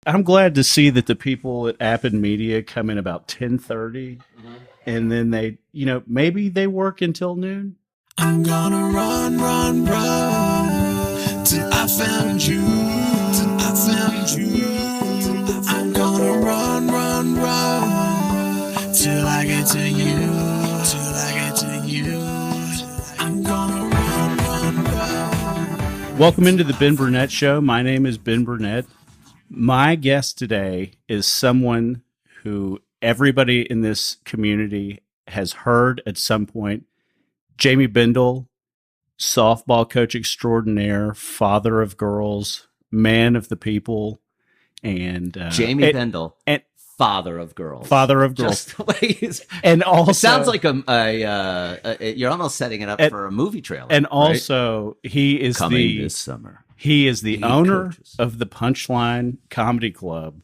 I'm glad to see that the people at Appen Media come in about 10:30, and then they, maybe they work until noon. I'm gonna run, run, run till I found you, till I found you. I'm gonna run, run, run till I get to you, till I get to you. I'm gonna run, run, run. Welcome into the Ben Burnett Show. My name is Ben Burnett. My guest today is someone who everybody in this community has heard at some point. Jaime Bendall, softball coach extraordinaire, father of girls, man of the people, and Jaime Bendall, and father of girls. Father of girls. Just the way and also, it sounds like you're almost setting it up for a movie trailer. And also, right? He is coming this summer. He is the owner of the Punchline Comedy Club.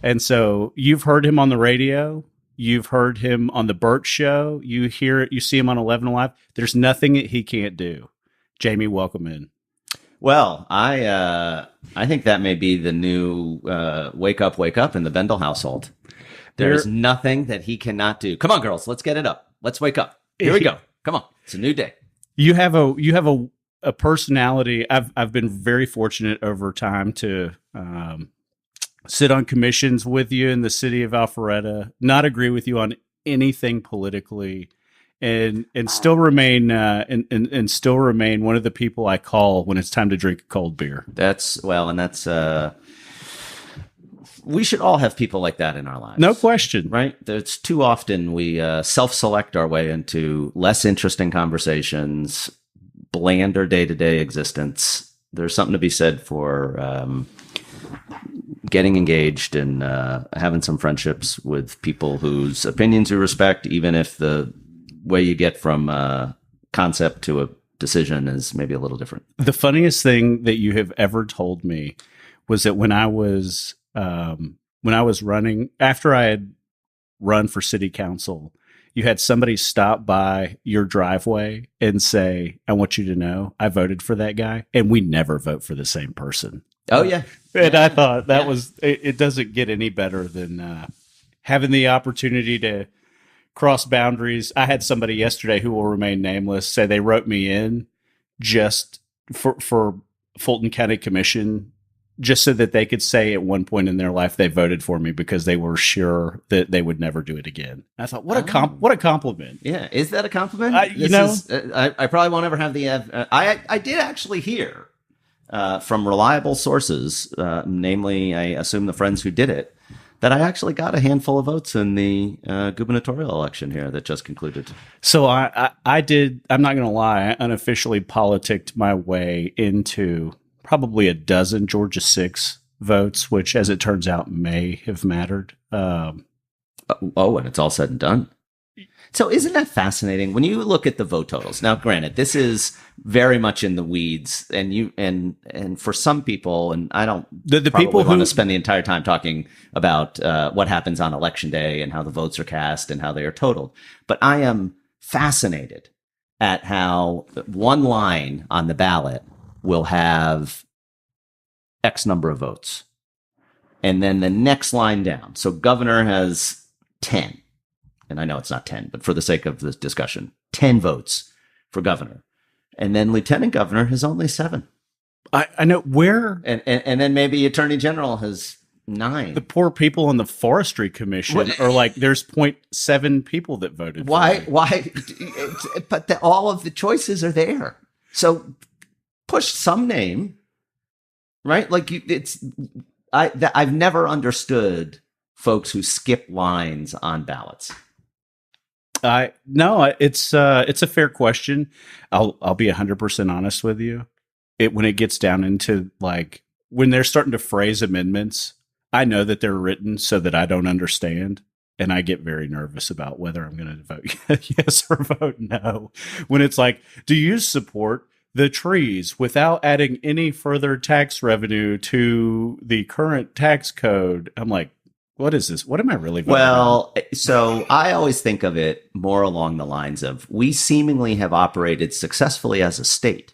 And so you've heard him on the radio. You've heard him on the Burt Show. You hear it. You see him on 11 Alive. There's nothing that he can't do. Jaime, welcome in. Well, I think that may be the new wake up in the Bendall household. There's nothing that he cannot do. Come on, girls. Let's get it up. Let's wake up. Here we go. Come on. It's a new day. You have a personality. I've been very fortunate over time to sit on commissions with you in the city of Alpharetta, not agree with you on anything politically, and still remain still remain one of the people I call when it's time to drink a cold beer. That's we should all have people like that in our lives. No question. Right? It's too often we self-select our way into less interesting conversations, blander day-to-day existence. There's something to be said for getting engaged and having some friendships with people whose opinions you respect, even if the way you get from concept to a decision is maybe a little different. The funniest thing that you have ever told me was that when I was running, after I had run for city council, you had somebody stop by your driveway and say, "I want you to know I voted for that guy," and we never vote for the same person. Oh yeah. And I thought that was, it doesn't get any better than having the opportunity to cross boundaries. I had somebody yesterday who will remain nameless say they wrote me in just for Fulton County Commission, just so that they could say at one point in their life they voted for me because they were sure that they would never do it again. I thought, what a compliment. Yeah. Is that a compliment? I probably won't ever have the, I did actually hear from reliable sources, namely, I assume the friends who did it, that I actually got a handful of votes in the gubernatorial election here that just concluded. So I did, I'm not going to lie, I unofficially politicked my way into probably a dozen Georgia 6 votes, which, as it turns out, may have mattered. And it's all said and done. So isn't that fascinating when you look at the vote totals? Now, granted, this is very much in the weeds, and for some people, and I don't the people who want to spend the entire time talking about what happens on election day and how the votes are cast and how they are totaled. But I am fascinated at how one line on the ballot will have X number of votes, and then the next line down. So governor has 10. And I know it's not 10, but for the sake of this discussion, 10 votes for governor. And then lieutenant governor has only 7. I know where. And then maybe attorney general has 9. The poor people on the forestry commission are like, there's 0.7 people that voted. Why? But all of the choices are there. So push some name, right? Like I've never understood folks who skip lines on ballots. No, it's a fair question. I'll be 100% honest with you. When it gets down into like when they're starting to phrase amendments, I know that they're written so that I don't understand, and I get very nervous about whether I'm going to vote yes or vote no. When it's like, do you support the trees without adding any further tax revenue to the current tax code? I'm like, what is this? What am I really voting on? So I always think of it more along the lines of we seemingly have operated successfully as a state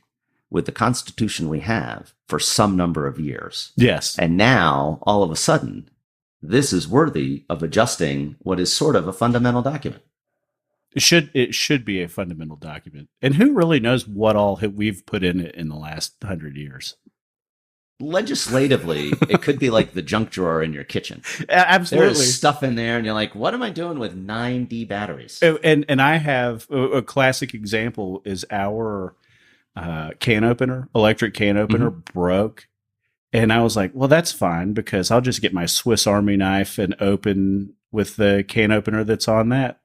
with the Constitution we have for some number of years. Yes. And now, all of a sudden, this is worthy of adjusting what is sort of a fundamental document. It should be a fundamental document. And who really knows what all we've put in it in the last 100 years? Legislatively, it could be like the junk drawer in your kitchen. Absolutely. There's stuff in there, and you're like, what am I doing with 9D batteries? And I have a classic example is our electric can opener broke. And I was like, well, that's fine because I'll just get my Swiss Army knife and open with the can opener that's on that.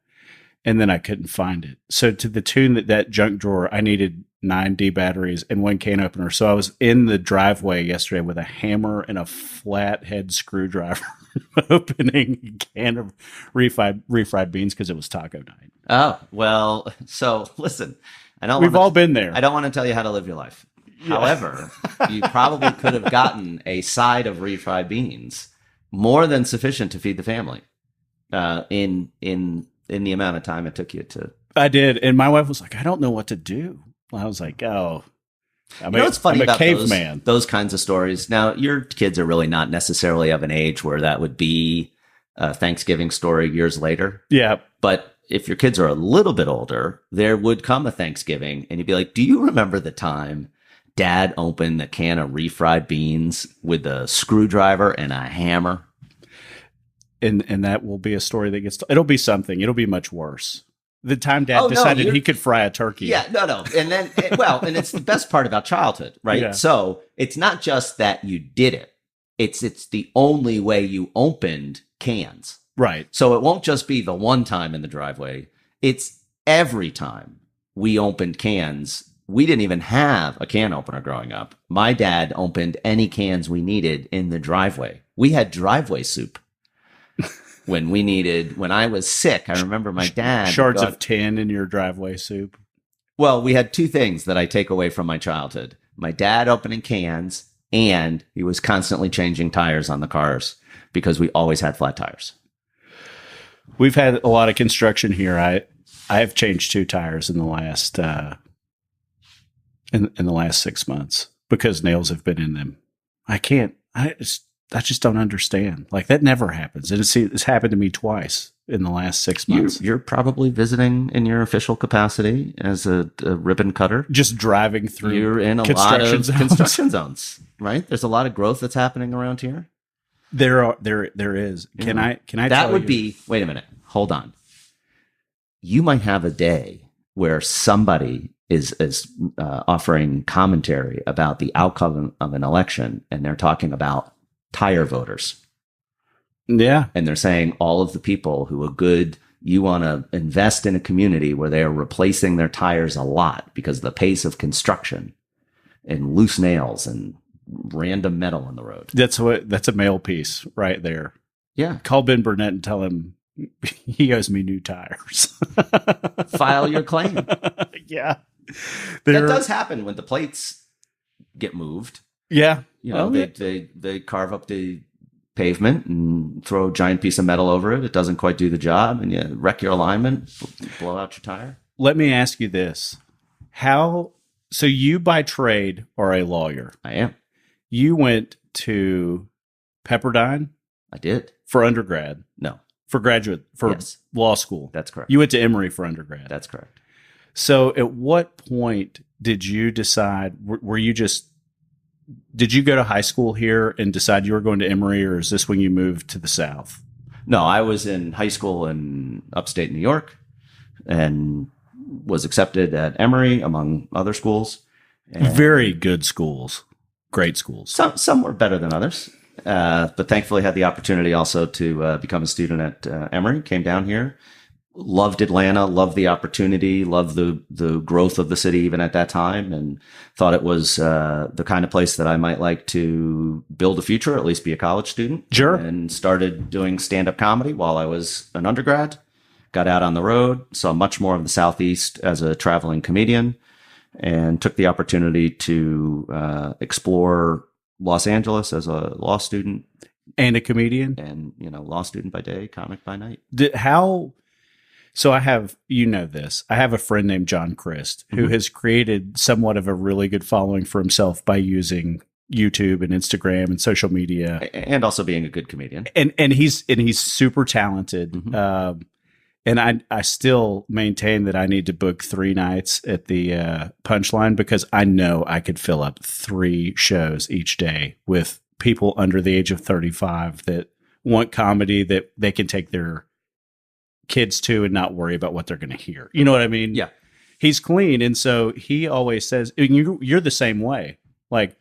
And then I couldn't find it. So to the tune that junk drawer, I needed 9D batteries and one can opener. So I was in the driveway yesterday with a hammer and a flathead screwdriver opening a can of refried beans because it was taco night. Oh, well, so listen, we've all been there. I don't want to tell you how to live your life. Yeah. However, you probably could have gotten a side of refried beans, more than sufficient to feed the family, in the amount of time it took you to. I did, and my wife was like, "I don't know what to do." I was like, "Oh, it's funny about caveman." Those kinds of stories. Now, your kids are really not necessarily of an age where that would be a Thanksgiving story years later. Yeah, but if your kids are a little bit older, there would come a Thanksgiving, and you'd be like, "Do you remember the time Dad opened a can of refried beans with a screwdriver and a hammer?" And that will be a story that gets. It'll be something. It'll be much worse. The time Dad decided he could fry a turkey. Yeah, no. And then, and it's the best part about childhood, right? Yeah. So it's not just that you did it. It's the only way you opened cans. Right. So it won't just be the one time in the driveway. It's every time we opened cans. We didn't even have a can opener growing up. My dad opened any cans we needed in the driveway. We had driveway soup. When I was sick, I remember my dad. Shards of tin in your driveway soup. Well, we had two things that I take away from my childhood. My dad opening cans, and he was constantly changing tires on the cars because we always had flat tires. We've had a lot of construction here. I have changed 2 tires in the last in the last 6 months because nails have been in them. I just don't understand. Like that never happens. And it's happened to me twice in the last 6 months. You're probably visiting in your official capacity as a ribbon cutter. Just driving through. You're in a lot of construction zones, right? There's a lot of growth that's happening around here. There is. Can I that would be, wait a minute. Hold on. You might have a day where somebody is offering commentary about the outcome of an election, and they're talking about tire voters. Yeah. And they're saying all of the people who are good, you want to invest in a community where they are replacing their tires a lot because of the pace of construction and loose nails and random metal in the road. That's a mail piece right there. Yeah. Call Ben Burnett and tell him he owes me new tires. File your claim. Yeah. That does happen when the plates get moved. Yeah. You know, they carve up the pavement and throw a giant piece of metal over it. It doesn't quite do the job, and you wreck your alignment, blow out your tire. Let me ask you this. So you by trade are a lawyer. I am. You went to Pepperdine? I did. For undergrad? No. For Yes. Law school? That's correct. You went to Emory for undergrad? That's correct. So at what point did you decide, did you go to high school here and decide you were going to Emory, or is this when you moved to the South? No, I was in high school in upstate New York and was accepted at Emory, among other schools. Very good schools. Great schools. Some were better than others. But thankfully had the opportunity also to become a student at Emory, came down here. Loved Atlanta, loved the opportunity, loved the growth of the city even at that time, and thought it was the kind of place that I might like to build a future, or at least be a college student. Sure. And started doing stand-up comedy while I was an undergrad. Got out on the road, saw much more of the Southeast as a traveling comedian, and took the opportunity to explore Los Angeles as a law student. And a comedian? And, law student by day, comic by night. So I have, this. I have a friend named John Christ who has created somewhat of a really good following for himself by using YouTube and Instagram and social media, and also being a good comedian. And he's super talented. Mm-hmm. And I still maintain that I need to book 3 nights at the Punchline, because I know I could fill up 3 shows each day with people under the age of 35 that want comedy that they can take their kids to and not worry about what they're going to hear. You know what I mean? Yeah. He's clean. And so he always says, and you're the same way, like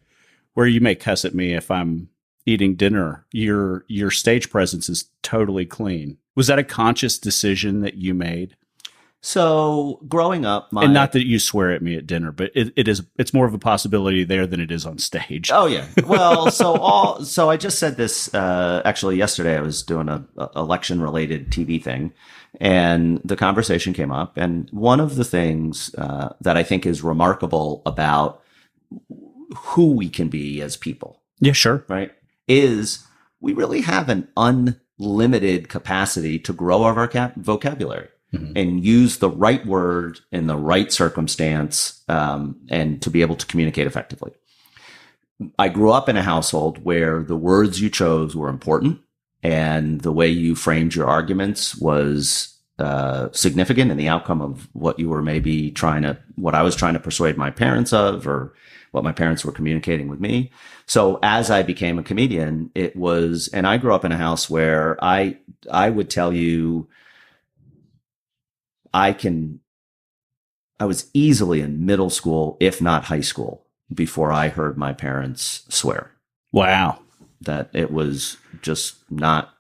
where you may cuss at me if I'm eating dinner, your stage presence is totally clean. Was that a conscious decision that you made? So growing up, and not that you swear at me at dinner, but it's more of a possibility there than it is on stage. Oh yeah. Well, so I just said this, actually yesterday I was doing a election related TV thing, and the conversation came up. And one of the things, that I think is remarkable about who we can be as people. Yeah, sure. Right. Is we really have an unlimited capacity to grow our vocabulary. Mm-hmm. And use the right word in the right circumstance, and to be able to communicate effectively. I grew up in a household where the words you chose were important, and the way you framed your arguments was significant in the outcome of what you were maybe what I was trying to persuade my parents of, or what my parents were communicating with me. So as I became a comedian, and I grew up in a house where I would tell you, I was easily in middle school, if not high school, before I heard my parents swear. Wow. That it was just not,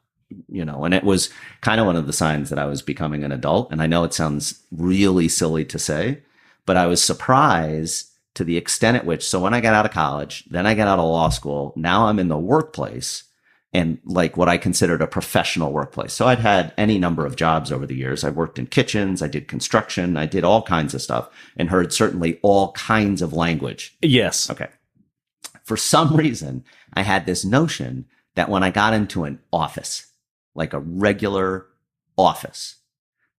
and it was kind of one of the signs that I was becoming an adult. And I know it sounds really silly to say, but I was surprised to the extent at which, so when I got out of college, then I got out of law school, now I'm in the workplace. And like what I considered a professional workplace. So I'd had any number of jobs over the years. I worked in kitchens, I did construction, I did all kinds of stuff, and heard certainly all kinds of language. Yes. Okay. For some reason, I had this notion that when I got into an office, like a regular office,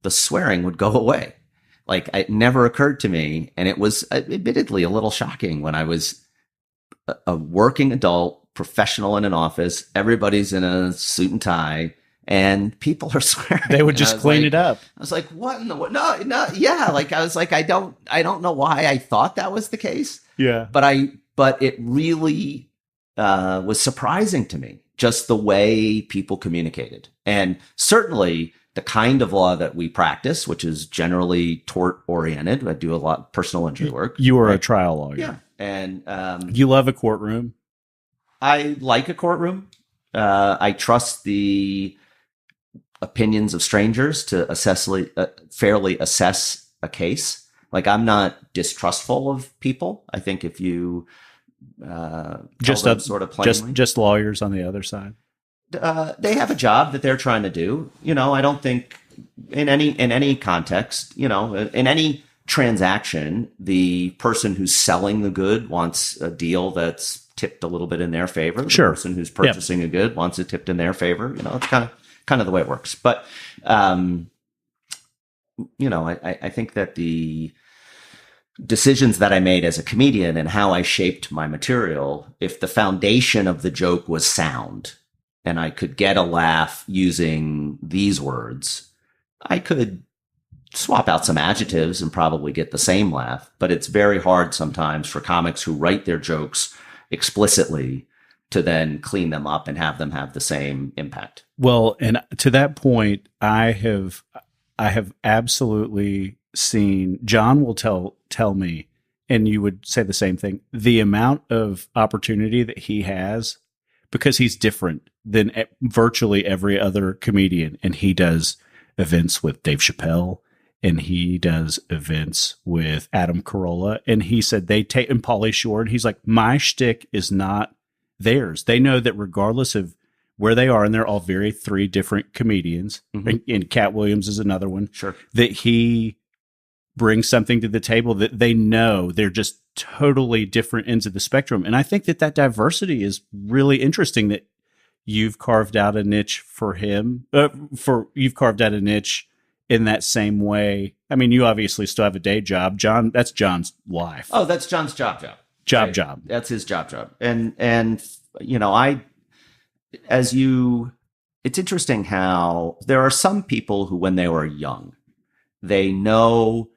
the swearing would go away. Like it never occurred to me. And it was admittedly a little shocking when I was a working adult, professional in an office, everybody's in a suit and tie, and people are swearing. They would just clean it up. I was like, what in the what? No, yeah. Like I was like, I don't know why I thought that was the case. Yeah. But it really was surprising to me, just the way people communicated. And certainly the kind of law that we practice, which is generally tort oriented. I do a lot of personal injury work. You are a trial lawyer. Yeah. And you love a courtroom. I like a courtroom. I trust the opinions of strangers to fairly assess a case. Like I'm not distrustful of people. I think if you just sort of plainly, just lawyers on the other side, they have a job that they're trying to do. I don't think in any context, in any transaction, the person who's selling the good wants a deal that's tipped a little bit in their favor. The person who's purchasing a good wants it tipped in their favor. It's kind of the way it works. But, I think that the decisions that I made as a comedian and how I shaped my material, if the foundation of the joke was sound and I could get a laugh using these words, I could swap out some adjectives and probably get the same laugh. But it's very hard sometimes for comics who write their jokes explicitly to then clean them up and have them have the same impact. Well, and to that point, I have absolutely seen, John will tell me, and you would say the same thing, the amount of opportunity that he has, because he's different than virtually every other comedian. And he does events with Dave Chappelle, and he does events with Adam Carolla. And he said they take, and Pauly Shore, and he's like, my shtick is not theirs. They know that regardless of where they are, and they're all 3 different comedians, and Cat Williams is another one, sure, that he brings something to the table that they know they're just totally different ends of the spectrum. And I think that diversity is really interesting, that you've carved out a niche for him, you've carved out a niche in that same way. I mean, you obviously still have a day job. John, that's John's life. Oh, that's John's job. Job. That's his job. And you know, it's interesting how there are some people who, when they were young, they know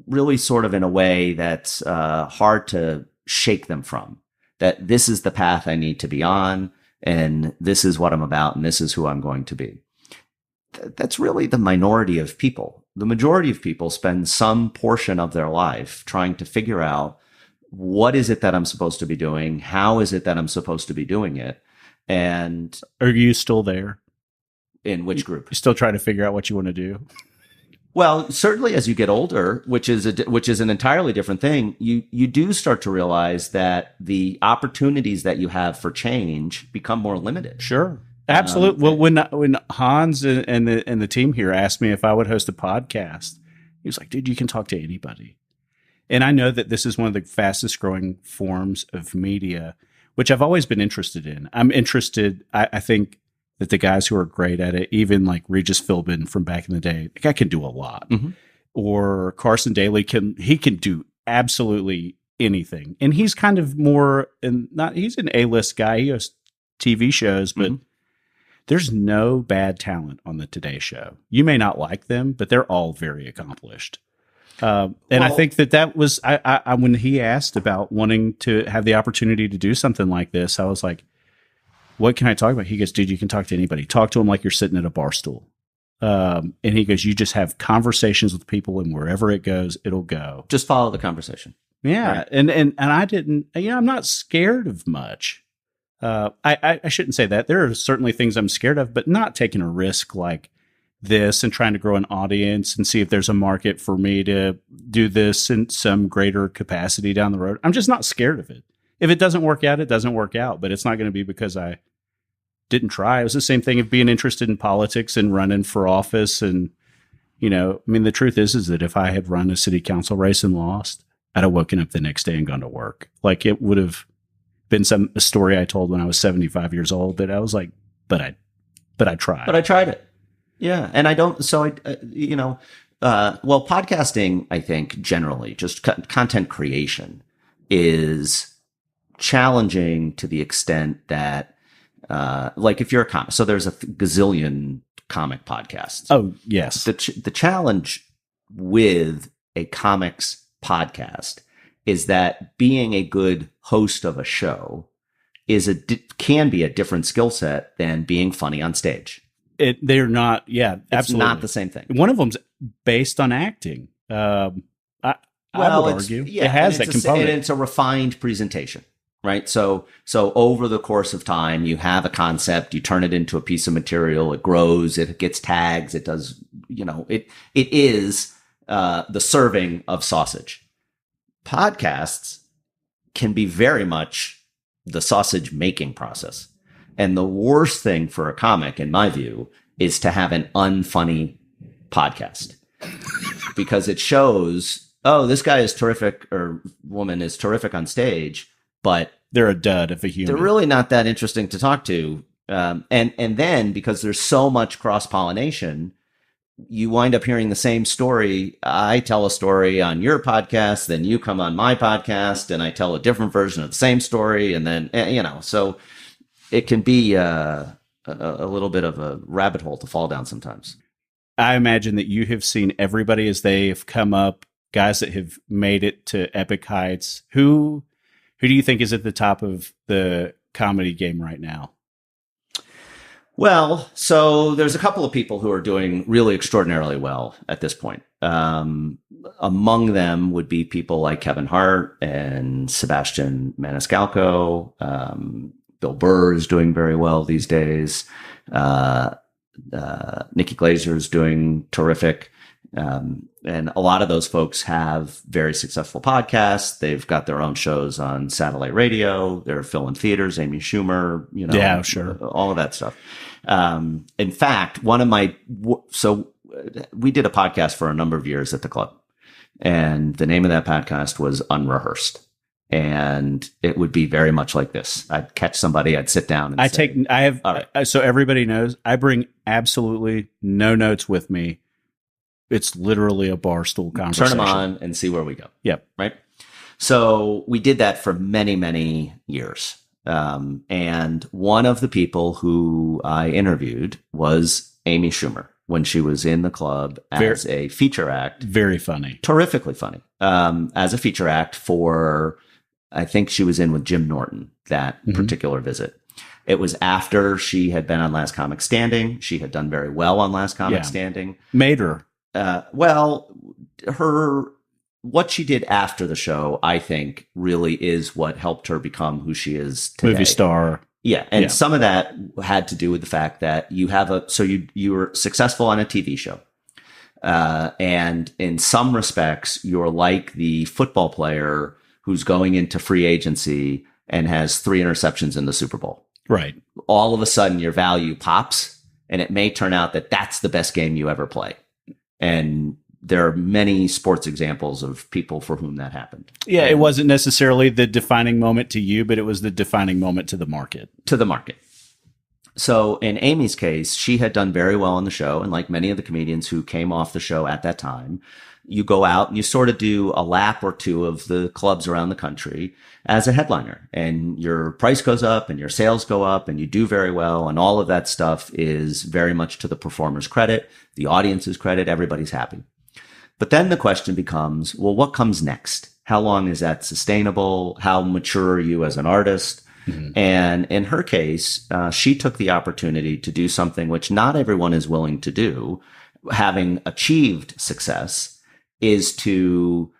really sort of in a way that's hard to shake them from, that this is the path I need to be on, and this is what I'm about, and this is who I'm going to be. That's really the minority of people. The majority of people spend some portion of their life trying to figure out, what is it that I'm supposed to be doing? How is it that I'm supposed to be doing it? And are you still there? In which group? You still trying to figure out what you want to do? Well, certainly as you get older, which is an entirely different thing, you do start to realize that the opportunities that you have for change become more limited. Sure. Absolutely. Well, when Hans and the team here asked me if I would host a podcast, he was like, dude, you can talk to anybody. And I know that this is one of the fastest growing forms of media, which I've always been interested in. I'm interested. I think that the guys who are great at it, even like Regis Philbin from back in the day, the guy can do a lot. Mm-hmm. Or Carson Daly can do absolutely anything. And he's kind of more, he's an A-list guy. He hosts TV shows, but there's no bad talent on the Today Show. You may not like them, but they're all very accomplished. I think that was, I when he asked about wanting to have the opportunity to do something like this, I was like, what can I talk about? He goes, dude, you can talk to anybody. Talk to them like you're sitting at a bar stool. And he goes, you just have conversations with people, and wherever it goes, it'll go. Just follow the conversation. Yeah. Right. And I didn't, I'm not scared of much. I shouldn't say that. There are certainly things I'm scared of, but not taking a risk like this and trying to grow an audience and see if there's a market for me to do this in some greater capacity down the road. I'm just not scared of it. If it doesn't work out, it doesn't work out, but it's not going to be because I didn't try. It was the same thing of being interested in politics and running for office. And, the truth is that if I had run a city council race and lost, I'd have woken up the next day and gone to work. Like, it would have been a story I told when I was 75 years old, but I was like, but I tried. But I tried it. Yeah. And podcasting, I think generally just content creation is challenging to the extent that, like if you're a comic, so there's a gazillion comic podcasts. Oh, yes. The challenge with a comics podcast is that being a good host of a show can be a different skill set than being funny on stage. They're not. Yeah, absolutely. It's not the same thing. One of them's based on acting. I would argue it has that component. And it's a refined presentation, right? So over the course of time, you have a concept, you turn it into a piece of material, it grows, it gets tags, it does, it is the serving of sausage. Podcasts can be very much the sausage making process. And the worst thing for a comic, in my view, is to have an unfunny podcast because it shows, oh, this guy is terrific or woman is terrific on stage, but they're a dud of a human. They're really not that interesting to talk to. And then because there's so much cross-pollination, you wind up hearing the same story. I tell a story on your podcast, then you come on my podcast, and I tell a different version of the same story. And then, so it can be a little bit of a rabbit hole to fall down sometimes. I imagine that you have seen everybody as they've come up, guys that have made it to epic heights. Who do you think is at the top of the comedy game right now? Well, so there's a couple of people who are doing really extraordinarily well at this point. Among them would be people like Kevin Hart and Sebastian Maniscalco. Bill Burr is doing very well these days. Nikki Glaser is doing terrific. And a lot of those folks have very successful podcasts. They've got their own shows on satellite radio. They're filling theaters, Amy Schumer, yeah, sure. All of that stuff. In fact, so we did a podcast for a number of years at the club, and the name of that podcast was Unrehearsed. And it would be very much like this. I'd catch somebody, I'd sit down and so everybody knows I bring absolutely no notes with me It's literally a bar stool Turn conversation. them on and see where we go. Yep. Right. So we did that for many, many years. And one of the people who I interviewed was Amy Schumer when she was in the club as a feature act. Very funny. Terrifically funny. As a feature act for, I think she was in with Jim Norton that particular visit. It was after she had been on Last Comic Standing. She had done very well on Last Comic Standing. Made her. What she did after the show, I think, really is what helped her become who she is today. Movie star. Yeah. And some of that had to do with the fact that you were successful on a TV show. And in some respects, you're like the football player who's going into free agency and has 3 interceptions in the Super Bowl. Right. All of a sudden your value pops, and it may turn out that that's the best game you ever play. And there are many sports examples of people for whom that happened. Yeah, it wasn't necessarily the defining moment to you, but it was the defining moment to the market. So in Amy's case, she had done very well on the show. And like many of the comedians who came off the show at that time, you go out and you sort of do a lap or two of the clubs around the country as a headliner, and your price goes up and your sales go up and you do very well. And all of that stuff is very much to the performer's credit, the audience's credit. Everybody's happy. But then the question becomes, well, what comes next? How long is that sustainable? How mature are you as an artist? Mm-hmm. And in her case, she took the opportunity to do something which not everyone is willing to do, having achieved success, is to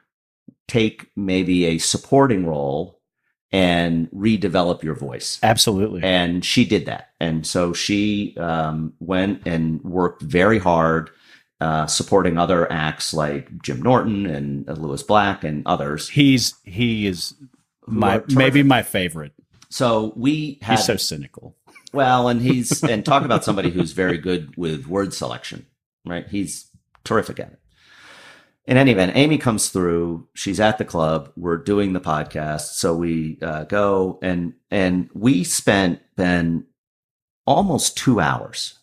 take maybe a supporting role and redevelop your voice. Absolutely. And she did that. And so she went and worked very hard supporting other acts like Jim Norton and Lewis Black and others. He is maybe my favorite. So he's so cynical. Well, and talk about somebody who's very good with word selection, right? He's terrific at it. In any event, Amy comes through. She's at the club. We're doing the podcast. So we go and we spent then almost 2 hours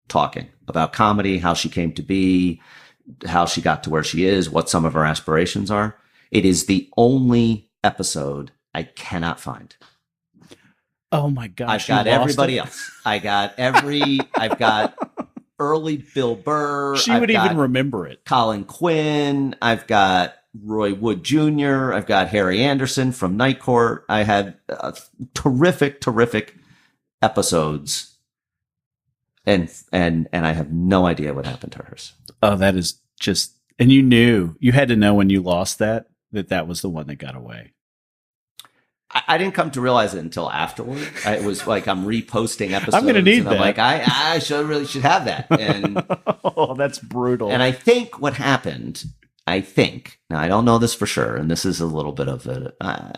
talking about comedy, how she came to be, how she got to where she is, what some of her aspirations are. It is the only episode I cannot find. Oh my gosh. I've got everybody else. I've got early Bill Burr. She would even remember it. Colin Quinn. I've got Roy Wood Jr. I've got Harry Anderson from Night Court. I had terrific episodes. And I have no idea what happened to hers. Oh, that is just, and you had to know when you lost that was the one that got away. I didn't come to realize it until afterward. It was like I'm reposting episodes. I'm going to need that. I'm like, I really should have that. And oh, that's brutal. And I think what happened, now I don't know this for sure, and this is a little bit of a.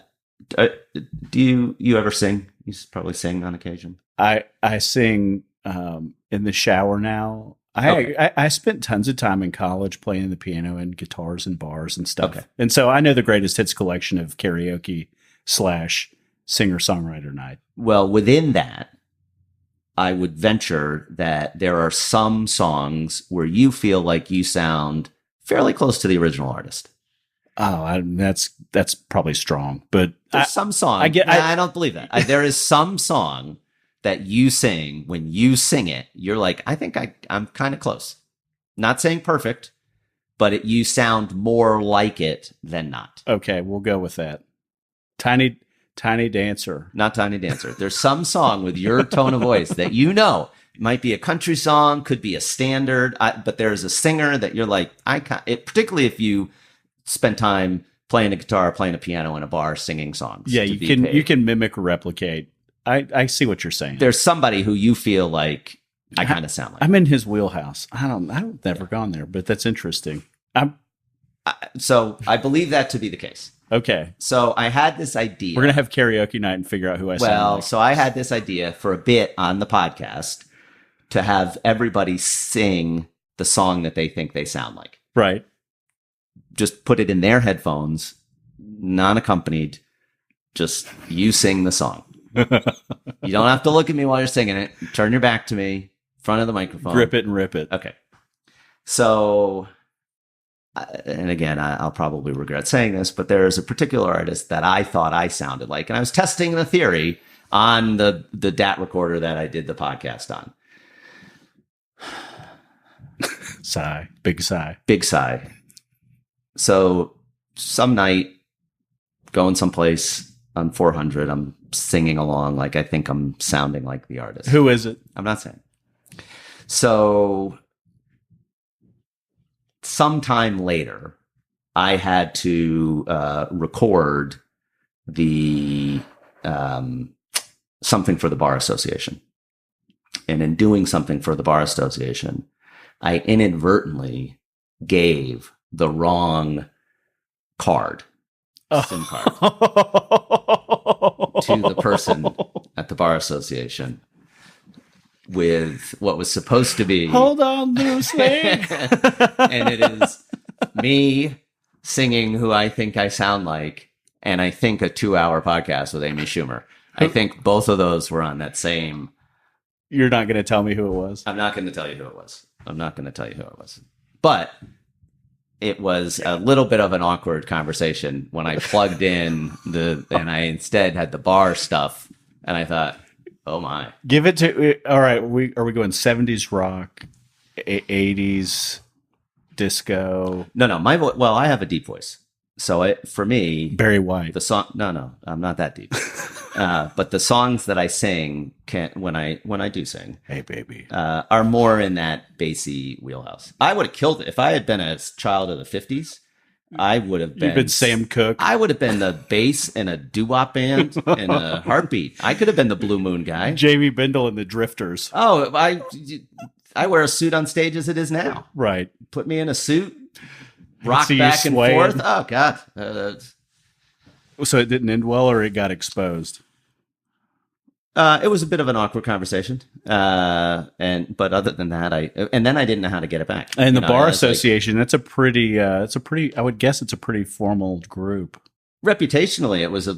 Do you ever sing? You probably sing on occasion. I sing in the shower now. I spent tons of time in college playing the piano and guitars and bars and stuff. Okay. And so I know the greatest hits collection of karaoke / singer-songwriter night. Well, within that, I would venture that there are some songs where you feel like you sound fairly close to the original artist. Oh, that's probably strong, but there's some song. I don't believe that. There is some song that you sing. When you sing it, you're like, I think I'm kind of close. Not saying perfect, but you sound more like it than not. Okay, we'll go with that. Tiny Dancer. Not Tiny Dancer. There's some song with your tone of voice that it might be a country song, could be a standard, but there's a singer that you're like, particularly if you spend time playing a guitar, playing a piano in a bar, singing songs. Yeah, you can mimic or replicate. I see what you're saying. There's somebody who you feel like I kind of sound like. I'm in his wheelhouse. I've never gone there, but that's interesting. So I believe that to be the case. Okay. So I had this idea. We're going to have karaoke night and figure out who I sound like. Well, so I had this idea for a bit on the podcast to have everybody sing the song that they think they sound like. Right. Just put it in their headphones, non-accompanied. Just you sing the song. You don't have to look at me while you're singing it. Turn your back to me, front of the microphone. Grip it and rip it. Okay. So and again, I'll probably regret saying this, but there is a particular artist that I thought I sounded like, and I was testing the theory on the DAT recorder that I did the podcast on. Sigh. Big sigh. Big sigh. So some night, going someplace on 400, I'm singing along like I think I'm sounding like the artist. Who is it? I'm not saying. So sometime later, I had to record the something for the Bar Association. And in doing something for the Bar Association, I inadvertently gave the wrong card, SIM card, to the person at the Bar Association with what was supposed to be... Hold on, loose leg. And it is me singing who I think I sound like, and I think a 2-hour podcast with Amy Schumer. I think both of those were on that same... You're not going to tell me who it was? I'm not going to tell you who it was. But it was a little bit of an awkward conversation when I plugged in and I instead had the bar stuff, and I thought, oh my. Give it to... All right, are we going 70s rock, 80s disco? No, my voice... Well, I have a deep voice. So for me... Barry White. The song... No, I'm not that deep. But the songs that I sing when I do sing, hey baby, are more in that bassy wheelhouse. I would have killed it if I had been a child of the 50s. I would have been. You've been Sam Cooke. I would have been the bass in a doo-wop band in a heartbeat. I could have been the Blue Moon guy. Jaime Bendall and the Drifters. Oh, I wear a suit on stage as it is now. Right. Put me in a suit, rock back and forth. Oh God. So it didn't end well, or it got exposed? It was a bit of an awkward conversation, but other than that, I didn't know how to get it back. And the Bar Association, that's a pretty. I would guess it's a pretty formal group. Reputationally, it was a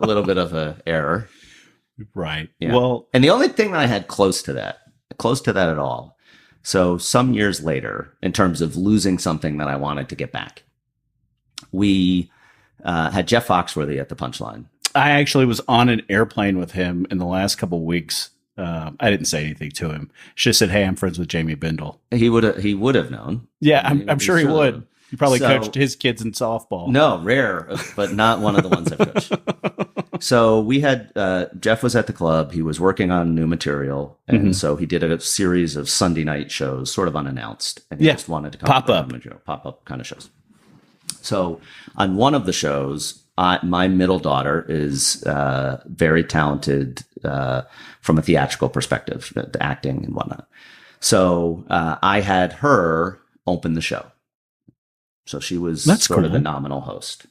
little bit of a error. Right. Yeah. Well, and the only thing that I had close to that at all. So some years later, in terms of losing something that I wanted to get back, we had Jeff Foxworthy at the Punchline. I actually was on an airplane with him in the last couple of weeks. I didn't say anything to him. She just said, "Hey, I'm friends with Jaime Bendall." He would have known. Yeah, I'm sure he would. He probably coached his kids in softball. No, rare, but not one of the ones I've coached. So we had Jeff was at the club. He was working on new material, and so he did a series of Sunday night shows, sort of unannounced, and he just wanted to come pop up kind of shows. So on one of the shows, my middle daughter is very talented from a theatrical perspective, the acting and whatnot. So I had her open the show. So she was sort of the nominal host.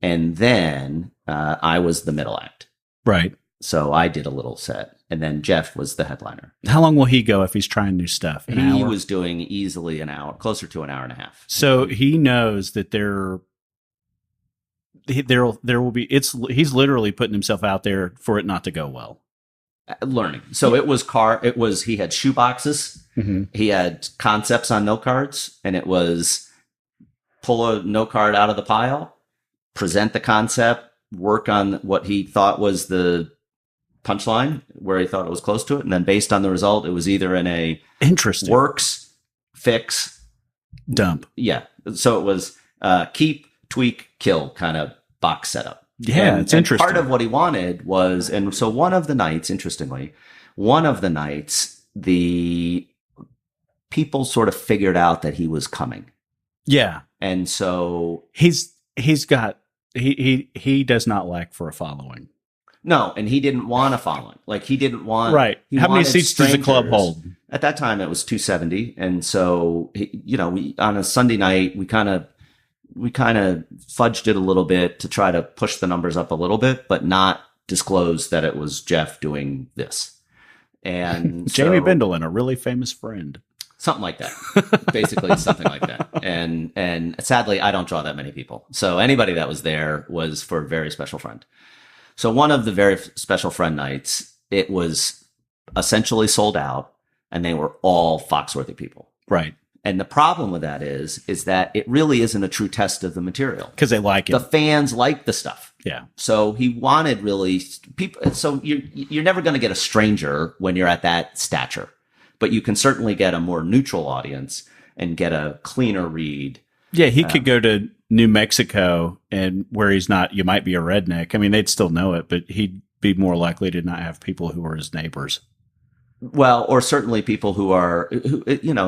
And then I was the middle act. Right. So I did a little set. And then Jeff was the headliner. How long will he go if he's trying new stuff? He was doing easily an hour, closer to an hour and a half. So he knows that there will be, he's literally putting himself out there for it not to go well. Learning. So he had shoe boxes. Mm-hmm. He had concepts on note cards, and it was pull a note card out of the pile, present the concept, work on what he thought was the punchline, where he thought it was close to it. And then based on the result, it was either in a works, fix, dump. Yeah. So it was keep, tweak, kill kind of box setup. Yeah, it's interesting. Part of what he wanted was, and so one of the nights, the people sort of figured out that he was coming. Yeah. And so he does not lack for a following. No, and he didn't want a following. Like he didn't want. Right. How many seats does the club hold? At that time, it was 270, and so we on a Sunday night we kind of fudged it a little bit to try to push the numbers up a little bit, but not disclose that it was Jeff doing this. And Jaime Bendall and a really famous friend. Something like that. Basically something like that. And sadly, I don't draw that many people. So anybody that was there was for a very special friend. So one of the very special friend nights, it was essentially sold out, and they were all Foxworthy people. Right. And the problem with that is that it really isn't a true test of the material. Because they like it. The fans like the stuff. Yeah. So he wanted really people. So you're never going to get a stranger when you're at that stature, but you can certainly get a more neutral audience and get a cleaner read. Yeah, he could go to New Mexico and where he's not, you might be a redneck. I mean, they'd still know it, but he'd be more likely to not have people who are his neighbors. Well, or certainly people who are,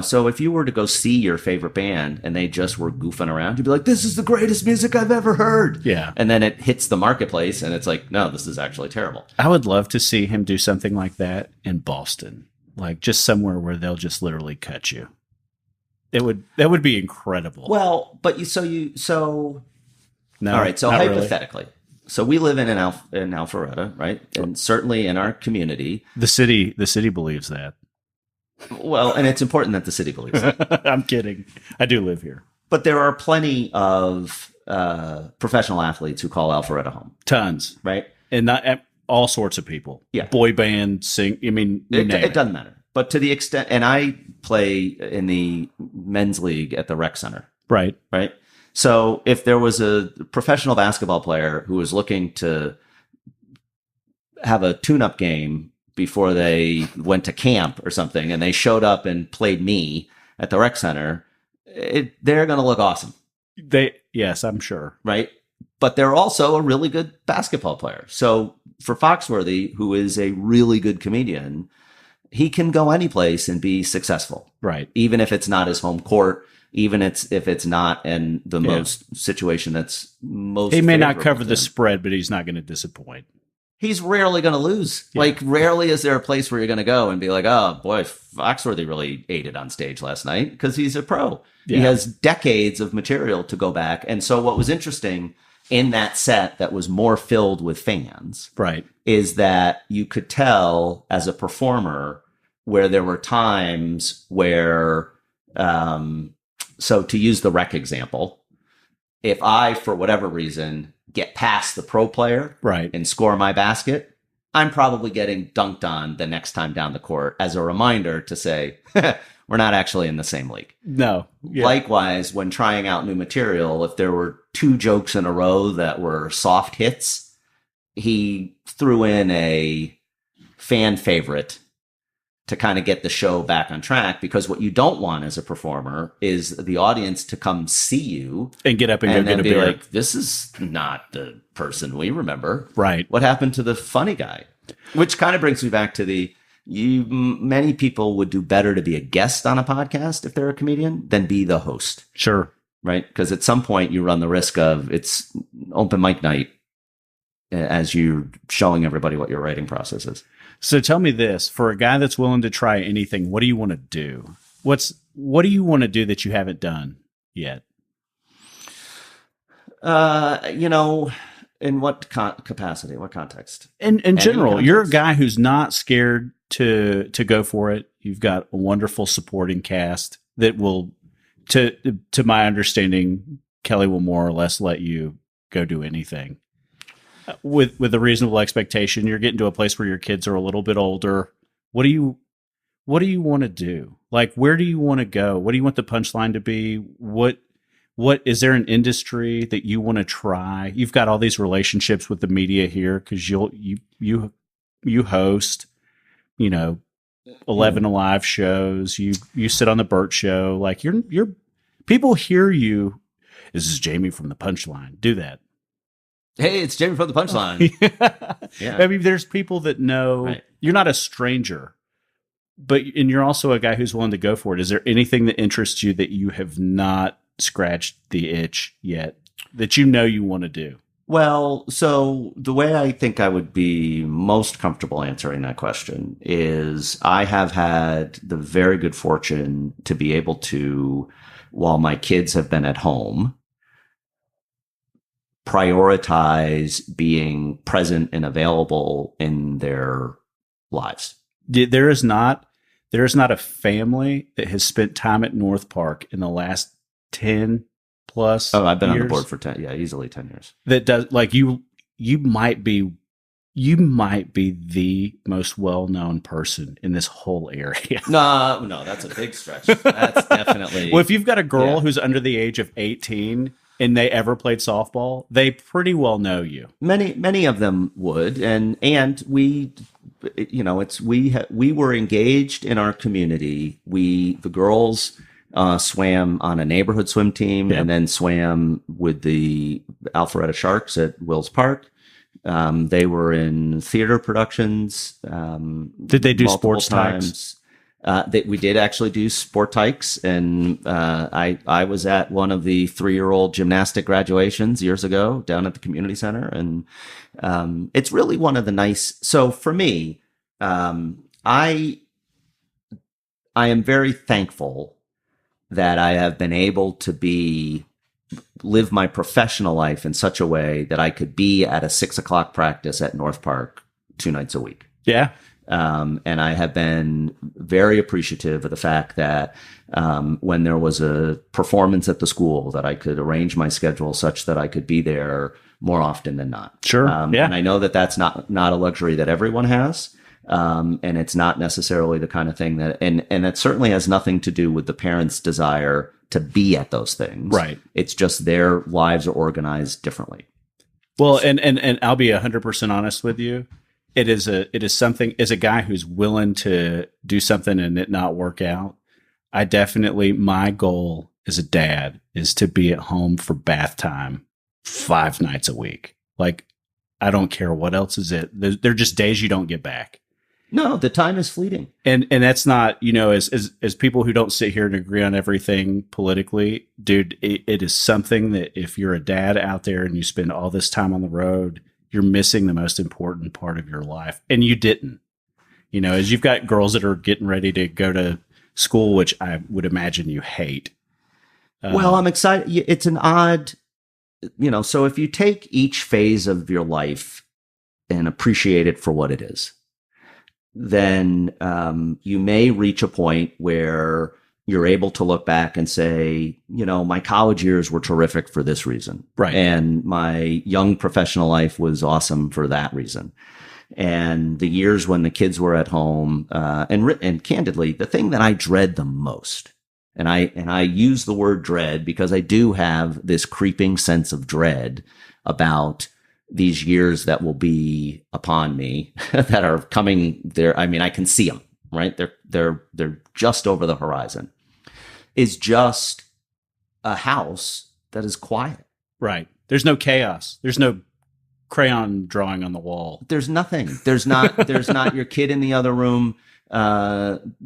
so if you were to go see your favorite band and they just were goofing around, you'd be like, this is the greatest music I've ever heard. Yeah. And then it hits the marketplace and it's like, no, this is actually terrible. I would love to see him do something like that in Boston, like just somewhere where they'll just literally cut you. That would be incredible. Well, but No, all right. So not really. hypothetically, so we live in Alpharetta, right? And certainly in our community, The city believes that. well, and it's important that the city believes that. I'm kidding. I do live here. But there are plenty of professional athletes who call Alpharetta home, Tons. right? And not all sorts of people. Yeah. Boy band, sing. I mean, you name It doesn't matter. But to the extent, and I play in the men's league at the rec center, Right. right? So if there was a professional basketball player who was looking to have a tune-up game before they went to camp or something, and they showed up and played me at the rec center, they're going to look awesome. Yes, I'm sure. Right? But they're also a really good basketball player. So for Foxworthy, who is a really good comedian, he can go any place and be successful. Right. Even if it's not his home court, even if it's not in the most situation that's most He may not favorable cover to the him. spread, but he's not going to disappoint. He's rarely going to lose. Yeah. Like, rarely is there a place where you're going to go and be like, oh, boy, Foxworthy really ate it on stage last night, because he's a pro. Yeah. He has decades of material to go back. And so what was interesting in that set that was more filled with fans Right. is that you could tell as a performer where there were times where, so to use the rec example, if I, for whatever reason, get past the pro player Right. and score my basket, I'm probably getting dunked on the next time down the court as a reminder to say, we're not actually in the same league. No. Yeah. Likewise, when trying out new material, if there were 2 jokes in a row that were soft hits, he threw in a fan favorite to kind of get the show back on track, because what you don't want as a performer is the audience to come see you and get up and go and get then a be beer. like, this is not the person we remember. Right. What happened to the funny guy? Which kind of brings me back to many people would do better to be a guest on a podcast if they're a comedian than be the host, Sure. right? Because at some point you run the risk of it's open mic night as you're showing everybody what your writing process is. So tell me this, for a guy that's willing to try anything, what do you want to do? What do you want to do that you haven't done yet? In what capacity, what context? In general, context. you're a guy who's not scared to go for it. You've got a wonderful supporting cast that will, to my understanding, Kelly will more or less let you go do anything. With a reasonable expectation, you're getting to a place where your kids are a little bit older. What do you want to do? Like, where do you want to go? What do you want the punchline to be? What is there an industry that you want to try? You've got all these relationships with the media here because you host, 11 Alive shows. You sit on the Burt Show. Like you're people hear you. This is Jamie from the Punchline. Do that. Hey, it's Jamie from the Punchline. Yeah. I mean, there's people that know Right. you're not a stranger, and you're also a guy who's willing to go for it. Is there anything that interests you that you have not scratched the itch yet that you want to do? Well, so the way I think I would be most comfortable answering that question is I have had the very good fortune to be able to, while my kids have been at home, prioritize being present and available in their lives. There is not a family that has spent time at North Park in the last 10 plus Oh, I've been on years the board for 10, easily 10 years. that does, like, you might be You might be the most well-known person in this whole area. No, that's a big stretch. That's definitely. Well, if you've got a girl Yeah. who's under the age of 18 and they ever played softball, they pretty well know you. Many of them would, and we, we were engaged in our community. The girls swam on a neighborhood swim team, Yeah. and then swam with the Alpharetta Sharks at Wills Park. They were in theater productions. Did they do multiple sports tykes? We did actually do sport tykes, and I was at one of the 3-year-old gymnastic graduations years ago down at the community center, and it's really one of the nice. So for me, I am very thankful that I have been able to live my professional life in such a way that I could be at a 6:00 practice at North Park 2 nights a week. Yeah. And I have been very appreciative of the fact that when there was a performance at the school, that I could arrange my schedule such that I could be there more often than not. Sure. Yeah. And I know that that's not a luxury that everyone has. And it's not necessarily the kind of thing that, and it certainly has nothing to do with the parents' desire to be at those things. Right. It's just their lives are organized differently. Well, and I'll be 100% honest with you. It is something, as a guy who's willing to do something and it not work out. I definitely, my goal as a dad is to be at home for bath time 5 nights a week. Like, I don't care what else is it. They're just days you don't get back. No, the time is fleeting. And that's not, as people who don't sit here and agree on everything politically, dude, it is something that if you're a dad out there and you spend all this time on the road, you're missing the most important part of your life. And you didn't, as you've got girls that are getting ready to go to school, which I would imagine you hate. Well, I'm excited. It's an odd, so if you take each phase of your life and appreciate it for what it is, then you may reach a point where you're able to look back and say, my college years were terrific for this reason. Right. And my young professional life was awesome for that reason. And the years when the kids were at home, and candidly, the thing that I dread the most, and I use the word dread because I do have this creeping sense of dread about these years that will be upon me that are coming there. I mean, I can see them, right? They're just over the horizon, is just a house that is quiet. Right. There's no chaos. There's no crayon drawing on the wall. There's nothing. There's not your kid in the other room,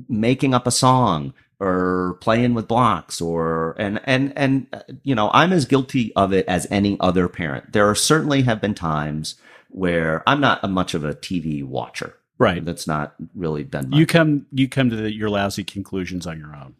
making up a song or playing with blocks and I'm as guilty of it as any other parent. There certainly have been times where I'm not much of a TV watcher. Right. That's not really been my You come to your lousy conclusions on your own.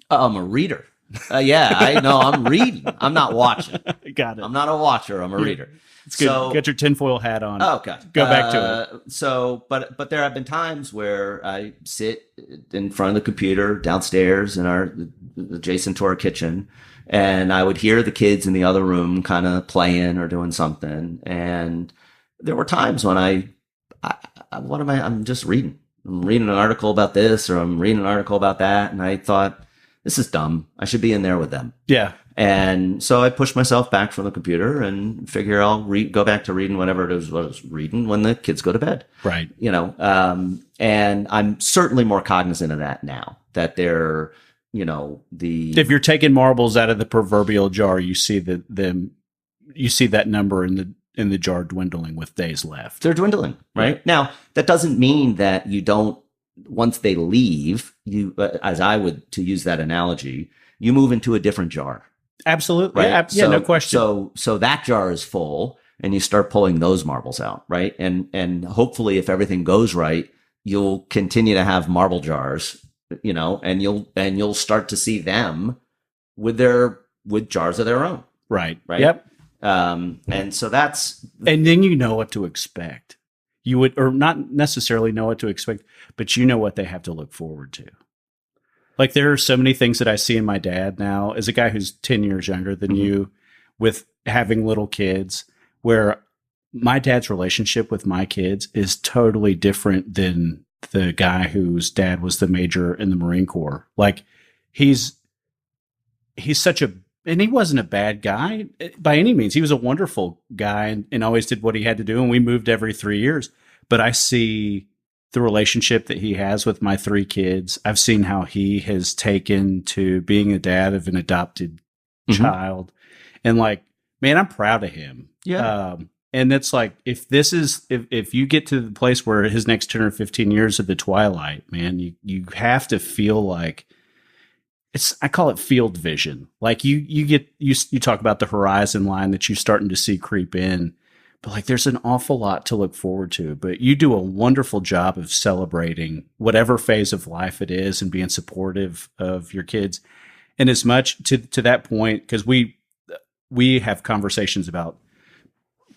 I'm a reader. Yeah, I know. I'm reading. I'm not watching. Got it. I'm not a watcher. I'm a reader. It's good. So, Get your tinfoil hat on. oh, okay. Go back to it. So, but there have been times where I sit in front of the computer downstairs in our adjacent to our kitchen, and I would hear the kids in the other room kind of playing or doing something. And there were times when I'm just reading. I'm reading an article about this, or I'm reading an article about that, and I thought, this is dumb. I should be in there with them. Yeah. And so I pushed myself back from the computer and figure I'll go back to reading whatever it is I was reading when the kids go to bed. Right. And I'm certainly more cognizant of that now, that they're, if you're taking marbles out of the proverbial jar, you see that number in the jar dwindling with days left. They're dwindling, right? Yeah. Now, that doesn't mean that you don't, once they leave, as I would, to use that analogy, you move into a different jar. Absolutely. Right? Yeah, no question. So that jar is full and you start pulling those marbles out, right? And hopefully if everything goes right, you'll continue to have marble jars, and you'll start to see them with jars of their own. Right. Right. Yep. And so that's, and then you know what to expect. You would, or not necessarily know what to expect, but you know what they have to look forward to. Like, there are so many things that I see in my dad now, as a guy who's 10 years younger than you, with having little kids, where my dad's relationship with my kids is totally different than the guy whose dad was the major in the Marine Corps. Like he's such a, and he wasn't a bad guy by any means. He was a wonderful guy and always did what he had to do. And we moved every 3 years, but I see the relationship that he has with my 3 kids. I've seen how he has taken to being a dad of an adopted child. And like, man, I'm proud of him. Yeah. And it's like, if you get to the place where his next 10 or 15 years of the twilight, man, you have to feel like I call it field vision. Like you talk about the horizon line that you're starting to see creep in, but like there's an awful lot to look forward to. But you do a wonderful job of celebrating whatever phase of life it is and being supportive of your kids. And as much to that point, because we have conversations about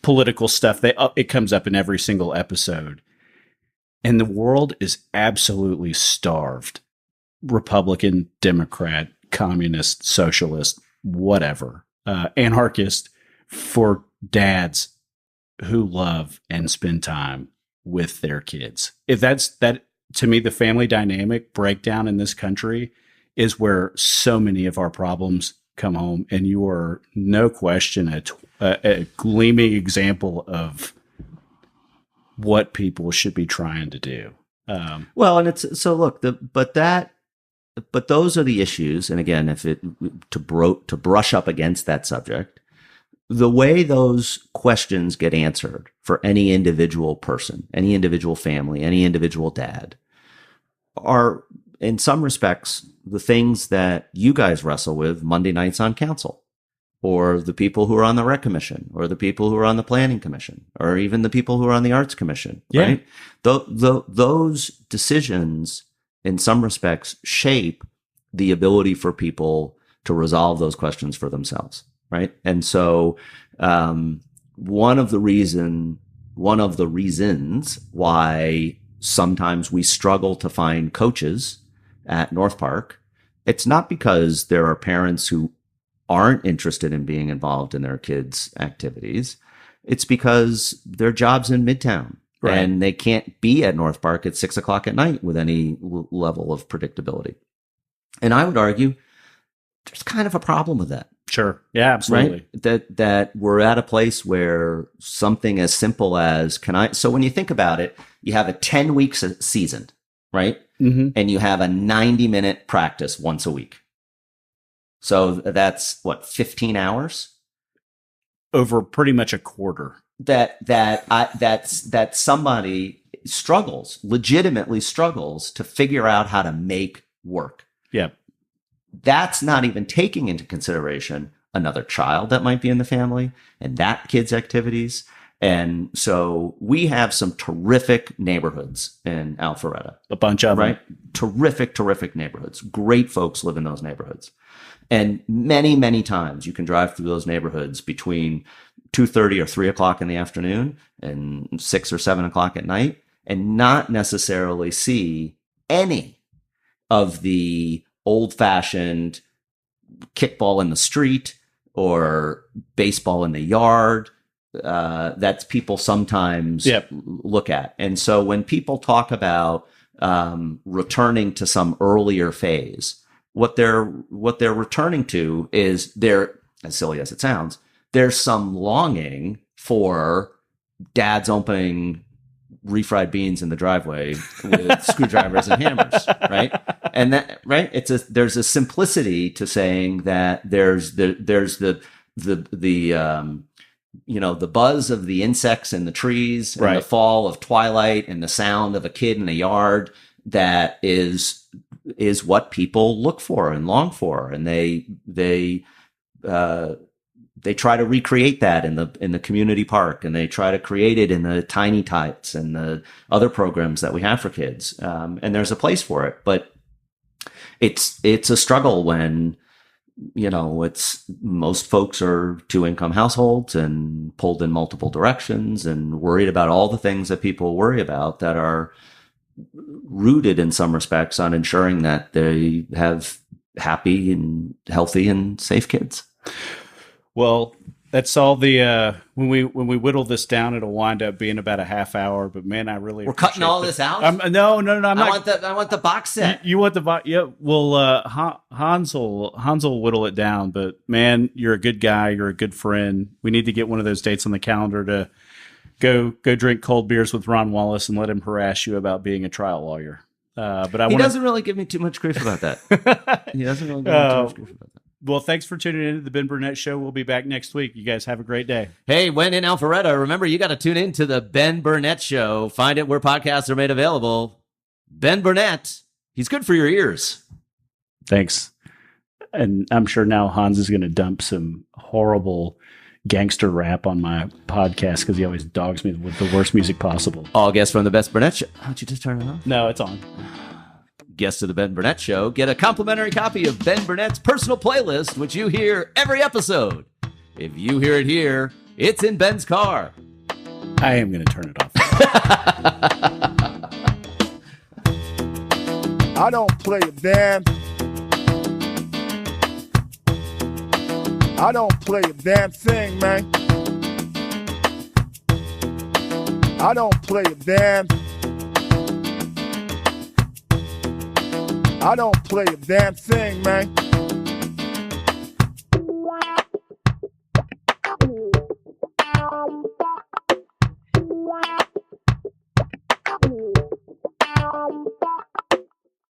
political stuff. It comes up in every single episode. And the world is absolutely starved. Republican, Democrat, communist, socialist, whatever, anarchist, for dads who love and spend time with their kids. If that, to me, the family dynamic breakdown in this country is where so many of our problems come home. And you are, no question, a gleaming example of what people should be trying to do. Well, and it's so look, but those are the issues. And again, to brush up against that subject, the way those questions get answered for any individual person, any individual family, any individual dad are in some respects the things that you guys wrestle with Monday nights on council, or the people who are on the rec commission, or the people who are on the planning commission, or even the people who are on the arts commission, right? Those decisions in some respects shape the ability for people to resolve those questions for themselves, right? And so one of the reasons why sometimes we struggle to find coaches at North Park, it's not because there are parents who aren't interested in being involved in their kids' activities. It's because their job's in Midtown. Right. And they can't be at North Park at 6 o'clock at night with any level of predictability. And I would argue there's kind of a problem with that. Sure. Yeah, absolutely. Right? That we're at a place where something as simple as so when you think about it, you have a 10-week season, right? Mm-hmm. And you have a 90-minute practice once a week. So that's what, 15 hours? Over pretty much a quarter. That somebody legitimately struggles to figure out how to make work. Yeah. That's not even taking into consideration another child that might be in the family and that kid's activities. And so we have some terrific neighborhoods in Alpharetta. A bunch of them. Terrific neighborhoods. Great folks live in those neighborhoods. And many, many times you can drive through those neighborhoods between 2:30 or 3 o'clock in the afternoon and 6 or 7 o'clock at night and not necessarily see any of the old-fashioned kickball in the street or baseball in the yard that people sometimes look at. And so when people talk about returning to some earlier phase, what they're returning to is as silly as it sounds, there's some longing for dads opening refried beans in the driveway with screwdrivers and hammers, right? And that, right? There's a simplicity to saying that there's the buzz of the insects in the trees and the fall of twilight and the sound of a kid in a yard that is what people look for and long for, and they try to recreate that in the community park, and they try to create it in the Tiny Tots and the other programs that we have for kids. And there's a place for it, but it's a struggle when, most folks are 2-income households and pulled in multiple directions and worried about all the things that people worry about that are rooted in some respects on ensuring that they have happy and healthy and safe kids. Well, That's all the when we whittle this down, it'll wind up being about a half hour. But man, I really we're cutting all this out. No, I'm not. I want the box set. You want the box? Yeah. Well, Hans will whittle it down. But man, you're a good guy. You're a good friend. We need to get one of those dates on the calendar to go drink cold beers with Ron Wallace and let him harass you about being a trial lawyer. But he doesn't really give me too much grief about that. He doesn't really give me too much grief about that. Well, thanks for tuning in to the Ben Burnett Show. We'll be back next week. You guys have a great day. Hey, when in Alpharetta, remember you got to tune in to the Ben Burnett Show. Find it where podcasts are made available. Ben Burnett, he's good for your ears. Thanks. And I'm sure now Hans is going to dump some horrible gangster rap on my podcast because he always dogs me with the worst music possible. All guests from the Best Burnett Show. How'd you just turn it on? No, it's on. Guests of the Ben Burnett Show get a complimentary copy of Ben Burnett's personal playlist, which you hear every episode. If you hear it here, it's in Ben's car. I am going to turn it off. I don't play a damn. I don't play a damn thing, man. I don't play a damn. I don't play a damn thing, man.